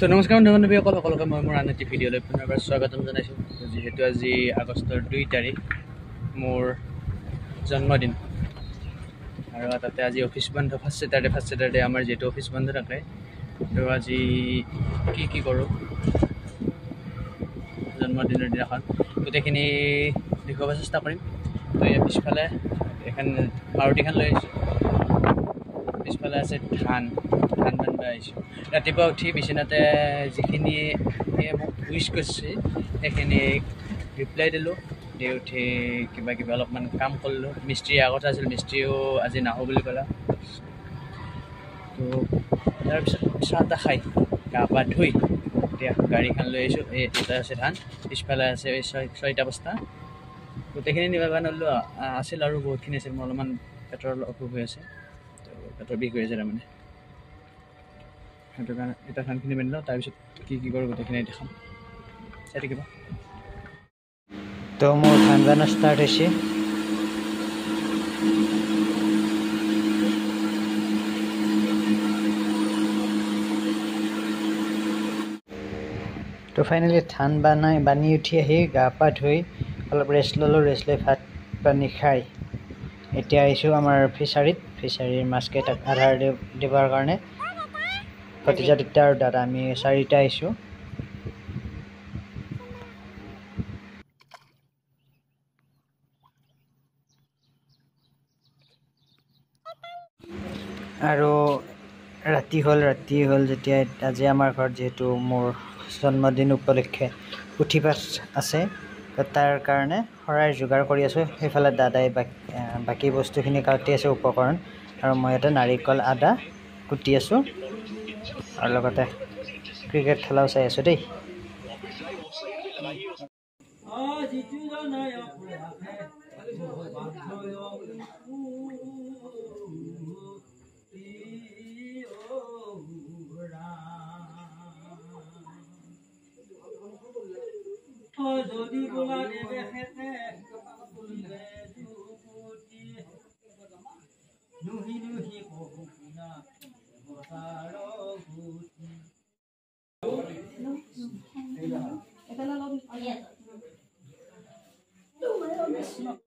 তো নমস্কাৰ বন্ধু-বান্ধৱীসকল, সকলোকে মই মোৰ আন এটি ভিডিঅ'লৈ পুনৰবাৰ স্বাগতম জনাইছোঁ। যিহেতু আজি আগষ্টৰ 2 তাৰিখ মোৰ জন্মদিন আৰু তাতে আজি অফিচ বন্ধ, ফাৰ্ষ্ট ছেটাৰডে আমাৰ যিহেতু অফিচ বন্ধ থাকে। তো আজি কি কৰোঁ জন্মদিনৰ দিনাখন গোটেইখিনি দেখুৱাব চেষ্টা কৰিম। তো ইয়াৰ পিছফালে এখন মাৰুতিখন লৈ আহিছোঁ, পিছফালে আছে ধান বান্ধিব আহিছোঁ। ৰাতিপুৱা উঠি বিচনাতে যিখিনি মোক উইচ কৰিছে সেইখিনি ৰিপ্লাই দিলোঁ, দি উঠি কিবা অলপমান কাম কৰিলোঁ। মিস্ত্ৰী আগত আছিল, মিস্ত্ৰীও আজি নাহোঁ বুলি ক'লে। তো তাৰপিছত চাহ তাহ খাই গা পা ধুই এতিয়া গাড়ীখন লৈ আহিছোঁ। এটা আছে ধান, পিছফালে আছে 6টা বস্তা, গোটেইখিনি নিব নোৱাৰিলোঁ। আছিল আৰু বহুতখিনি আছিল, মোৰ অলপমান পেটৰ অসুখ হৈ আছে, তো পেটৰ বিষ হৈ আছে তাৰমানে, সেইটো কাৰণে এটা ধানখিনি বান্ধি লওঁ। তাৰপিছত কি কৰোঁ গোটেইখিনি দেখাম, চাই থাকিব। তো মোৰ ধান বানা ষ্টাৰ্ট হৈছে। তো ফাইনেলি ধান বানি উঠি আহি গা পা ধুই অলপ ৰেষ্ট ল'লোঁ। ৰেষ্ট লৈ ভাত পানী খাই এতিয়া আহিছোঁ আমাৰ ফিচাৰীৰ মাছকেইটাক আধাৰ দিবৰ কাৰণে। ভতিজা দুটা আৰু দাদা, আমি 4টা আহিছোঁ। আৰু ৰাতি হ'ল যেতিয়া আজি আমাৰ ঘৰত যিহেতু মোৰ জন্মদিন উপলক্ষে পুথি পাঠ আছে, তাৰ কাৰণে শৰাইৰ যোগাৰ কৰি আছোঁ। সেইফালে দাদাই বাকী বস্তুখিনি কাটি আছে, উপকৰণ, আৰু মই ইয়াতে নাৰিকল আদা কুটি আছোঁ আৰু লগতে ক্ৰিকেট খেলাও চাই আছোঁ দেই। যদি বোলা দেৱে খেতে নুহি পহুনা বজাৰ